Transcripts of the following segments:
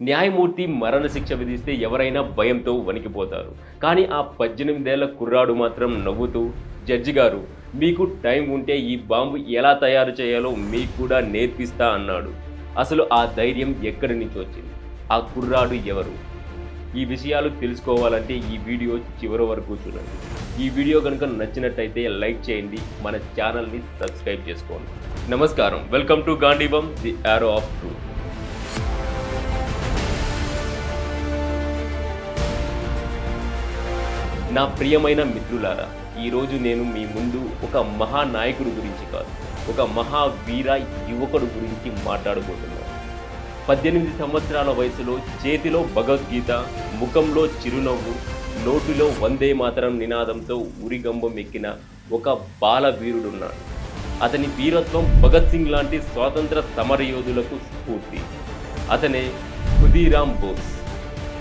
న్యాయమూర్తి మరణశిక్ష విధిస్తే ఎవరైనా భయంతో వణికిపోతారు. కానీ ఆ 18 ఏళ్ల కుర్రాడు మాత్రం నవ్వుతూ, జడ్జి గారు, మీకు టైం ఉంటే ఈ బాంబు ఎలా తయారు చేయాలో మీకు కూడా నేర్పిస్తా అన్నాడు. అసలు ఆ ధైర్యం ఎక్కడి నుంచి వచ్చింది? ఆ కుర్రాడు ఎవరు? ఈ విషయాలు తెలుసుకోవాలంటే ఈ వీడియో చివరి వరకు చూడండి. ఈ వీడియో కనుక నచ్చినట్టయితే లైక్ చేయండి, మన ఛానల్ని సబ్స్క్రైబ్ చేసుకోండి. నమస్కారం, welcome to Gandeevam, the arrow of truth. నా ప్రియమైన మిత్రులారా, ఈరోజు నేను మీ ముందు ఒక మహానాయకుడు గురించి కాదు, ఒక మహావీర యువకుడు గురించి మాట్లాడబోతున్నాను. 18 సంవత్సరాల వయసులో చేతిలో భగవద్గీత, ముఖంలో చిరునవ్వు, నోటిలో వందే మాతరం నినాదంతో ఉరిగంబం ఎక్కిన ఒక బాలవీరుడున్నాడు. అతని వీరత్వం భగత్ సింగ్ లాంటి స్వాతంత్ర సమరయోధులకు స్ఫూర్తి. అతనే ఖుదీరామ్ బోస్.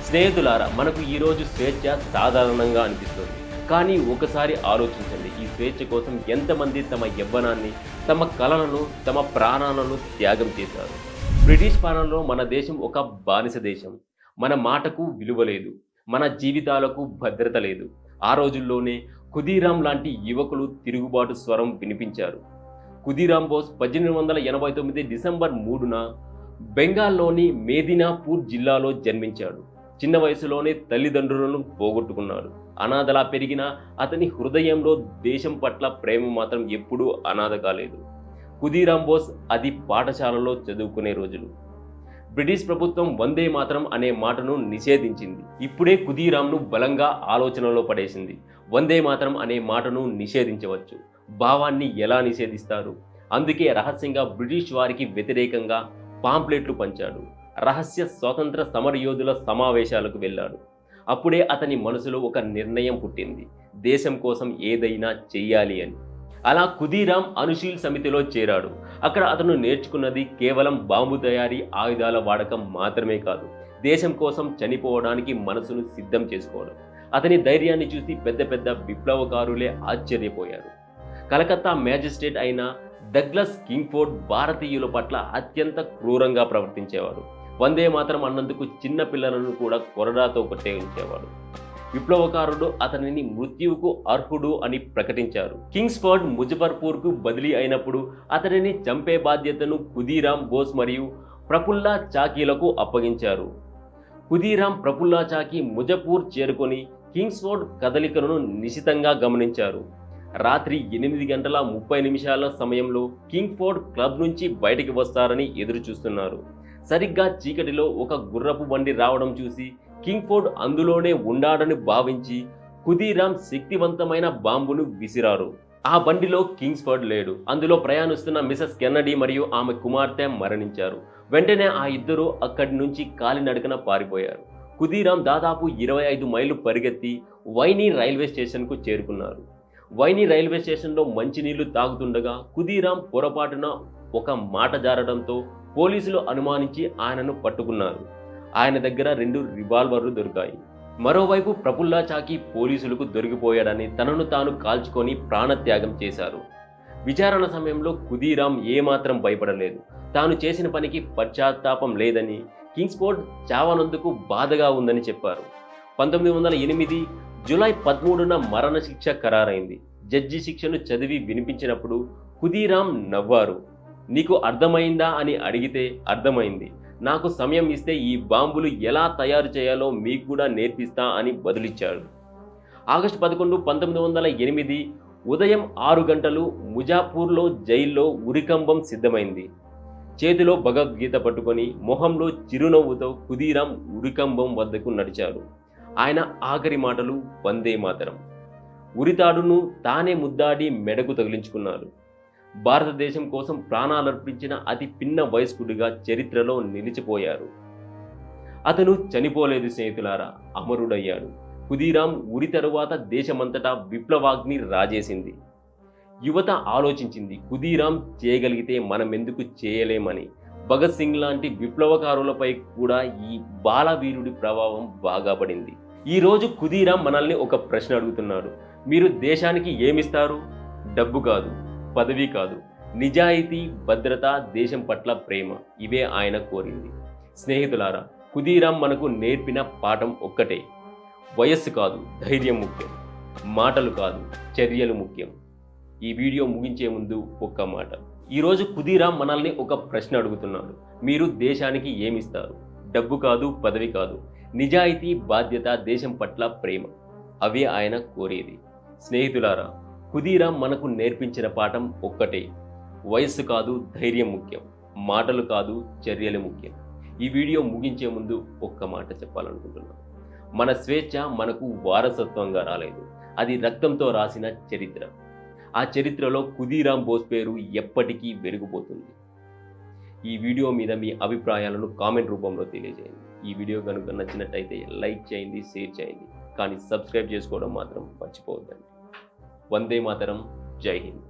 స్నేహితులారా, మనకు ఈరోజు స్వేచ్ఛ సాధారణంగా అనిపిస్తుంది. కానీ ఒకసారి ఆలోచించండి, ఈ స్వేచ్ఛ కోసం ఎంతమంది తమ యవ్వనాన్ని, తమ కలలను, తమ ప్రాణాలను త్యాగం చేశారు. బ్రిటిష్ పాలనలో మన దేశం ఒక బానిస దేశం. మన మాటకు విలువ లేదు, మన జీవితాలకు భద్రత లేదు. ఆ రోజుల్లోనే ఖుదీరామ్ లాంటి యువకులు తిరుగుబాటు స్వరం వినిపించారు. ఖుదీరామ్ బోస్ 1889 డిసెంబర్ 3న బెంగాల్లోని మేదినాపూర్ జిల్లాలో జన్మించాడు. చిన్న వయసులోనే తల్లిదండ్రులను పోగొట్టుకున్నాడు. అనాథలా పెరిగిన అతని హృదయంలో దేశం పట్ల ప్రేమ మాత్రం ఎప్పుడూ అనాథ కాలేదు. ఖుదీరామ్ బోస్ అది పాఠశాలలో చదువుకునే రోజులు. బ్రిటిష్ ప్రభుత్వం వందే మాతరం అనే మాటను నిషేధించింది. ఇప్పుడే ఖుదీరామ్ను బలంగా ఆలోచనలో పడేసింది. వందే మాతరం అనే మాటను నిషేధించవచ్చు, భావాన్ని ఎలా నిషేధిస్తారు? అందుకే రహస్యంగా బ్రిటిష్ వారికి వ్యతిరేకంగా పాంప్లెట్లు పంచాడు. రహస్య స్వాతంత్ర సమరయోధుల సమావేశాలకు వెళ్ళాడు. అప్పుడే అతని మనసులో ఒక నిర్ణయం పుట్టింది, దేశం కోసం ఏదైనా చెయ్యాలి అని. అలా ఖుదీరామ్ అనుశీల్ సమితిలో చేరాడు. అక్కడ అతను నేర్చుకున్నది కేవలం బాంబు తయారీ, ఆయుధాల వాడకం మాత్రమే కాదు, దేశం కోసం చనిపోవడానికి మనసును సిద్ధం చేసుకోవడం. అతని ధైర్యాన్ని చూసి పెద్ద పెద్ద విప్లవకారులే ఆశ్చర్యపోయారు. కలకత్తా మ్యాజిస్ట్రేట్ అయిన డగ్లస్ కింగ్ఫోర్డ్ భారతీయుల పట్ల అత్యంత క్రూరంగా ప్రవర్తించేవాడు. వందే మాతరం అన్నందుకు చిన్న పిల్లలను కూడా కొరడాతో కొట్టేయించేవాడు. విప్లవకారుడు అతనిని మృత్యువుకు అర్హుడు అని ప్రకటించారు. కింగ్స్ఫోర్డ్ ముజఫర్పూర్కు బదిలీ అయినప్పుడు అతనిని చంపే బాధ్యతను ఖుదీరామ్ బోస్ మరియు ప్రఫుల్లా చాకీలకు అప్పగించారు. ఖుదీరామ్, ప్రఫుల్లా చాకీ ముజఫర్పూర్ చేరుకొని కింగ్స్ఫోర్డ్ కదలికలను నిశితంగా గమనించారు. రాత్రి 8:30 సమయంలో కింగ్ఫోర్డ్ క్లబ్ నుంచి బయటికి వస్తారని ఎదురు చూస్తున్నారు. సరిగ్గా చీకటిలో ఒక గుర్రపు బండి రావడం చూసి కింగ్ఫోర్డ్ అందులోనే ఉండాడని భావించి ఖుదీరామ్ శక్తివంతమైన బాంబును విసిరారు. ఆ బండిలో కింగ్స్ఫోర్డ్ లేడు. అందులో ప్రయాణిస్తున్న మిసెస్ కెన్నడీ మరియు ఆమె కుమార్తె మరణించారు. వెంటనే ఆ ఇద్దరు అక్కడి నుంచి కాలినడకన పారిపోయారు. ఖుదీరామ్ దాదాపు 25 మైళ్ళు పరిగెత్తి వైనీ రైల్వే స్టేషన్కు చేరుకున్నారు. వైనీ రైల్వే స్టేషన్లో మంచినీళ్లు తాగుతుండగా ఖుదీరామ్ పొరపాటున ఒక మాట జారడంతో పోలీసులు అనుమానించి ఆయనను పట్టుకున్నారు. ఆయన దగ్గర 2 రివాల్వర్లు దొరికాయి. మరోవైపు ప్రఫుల్లా చాకీ పోలీసులకు దొరికిపోయాడని తనను తాను కాల్చుకొని ప్రాణత్యాగం చేశారు. విచారణ సమయంలో ఖుదీరామ్ ఏమాత్రం భయపడలేదు. తాను చేసిన పనికి పశ్చాత్తాపం లేదని, కింగ్స్ఫోర్డ్ చావనందుకు బాధగా ఉందని చెప్పారు. 1908 జూలై 13న మరణశిక్ష ఖరారైంది. జడ్జి శిక్షను చదివి వినిపించినప్పుడు ఖుదీరామ్ నవ్వారు. నీకు అర్థమైందా అని అడిగితే అర్థమైంది, నాకు సమయం ఇస్తే ఈ బాంబులు ఎలా తయారు చేయాలో మీకు కూడా నేర్పిస్తా అని బదులిచ్చాడు. ఆగస్టు 11, 1908 ఉదయం 6 గంటలు ముజాపూర్లో జైల్లో ఉరికంబం సిద్ధమైంది. చేతిలో భగవద్గీత పట్టుకొని మొహంలో చిరునవ్వుతో ఖుదీరామ్ ఉరికంబం వద్దకు నడిచాడు. ఆయన ఆఖరి మాటలు వందే మాతరం. ఉరితాడును తానే ముద్దాడి మెడకు తగిలించుకున్నాడు. భారతదేశం కోసం ప్రాణాలర్పించిన అతి పిన్న వయస్కుడిగా చరిత్రలో నిలిచిపోయారు. అతను చనిపోలేదు స్నేహితులారా, అమరుడయ్యాడు. ఖుదీరామ్ ఉరి తరువాత దేశమంతటా విప్లవాగ్ని రాజేసింది. యువత ఆలోచించింది, ఖుదీరామ్ చేయగలిగితే మనం ఎందుకు చేయలేమని. భగత్ సింగ్ లాంటి విప్లవకారులపై కూడా ఈ బాలవీరుడి ప్రభావం బాగా పడింది. ఈరోజు ఖుదీరామ్ మనల్ని ఒక ప్రశ్న అడుగుతున్నాడు, మీరు దేశానికి ఏమిస్తారు? డబ్బు కాదు, పదవి కాదు, నిజాయితీ, భద్రత, దేశం పట్ల ప్రేమ. ఇవే ఆయన కోరింది. స్నేహితులారా, ఖుదీరామ్ మనకు నేర్పిన పాఠం ఒక్కటే, వయస్సు కాదు ధైర్యం ముఖ్యం, మాటలు కాదు చర్యలు ముఖ్యం. ఈ వీడియో ముగించే ముందు ఒక్క మాట. ఈరోజు ఖుదీరామ్ మనల్ని ఒక ప్రశ్న అడుగుతున్నాడు. మీరు దేశానికి ఏమిస్తారు? డబ్బు కాదు, పదవి కాదు, నిజాయితీ, బాధ్యత, దేశం పట్ల ప్రేమ. అవే ఆయన కోరేది. స్నేహితులారా, ఖుదీరామ్ మనకు నేర్పించిన పాఠం ఒక్కటే, వయస్సు కాదు ధైర్యం ముఖ్యం, మాటలు కాదు చర్యలు ముఖ్యం. ఈ వీడియో ముగించే ముందు ఒక్క మాట చెప్పాలనుకుంటున్నాను. మన స్వేచ్ఛ మనకు వారసత్వంగా రాలేదు, అది రక్తంతో రాసిన చరిత్ర. ఆ చరిత్రలో ఖుదీరామ్ బోస్ పేరు ఎప్పటికీ వెలిగిపోతుంది. ఈ వీడియో మీద మీ అభిప్రాయాలను కామెంట్ రూపంలో తెలియజేయండి. ఈ వీడియో కనుక నచ్చినట్టయితే లైక్ చేయండి, షేర్ చేయండి, కానీ సబ్స్క్రైబ్ చేసుకోవడం మాత్రం మర్చిపోవద్దండి. వందే మాతరం. జై హింద్.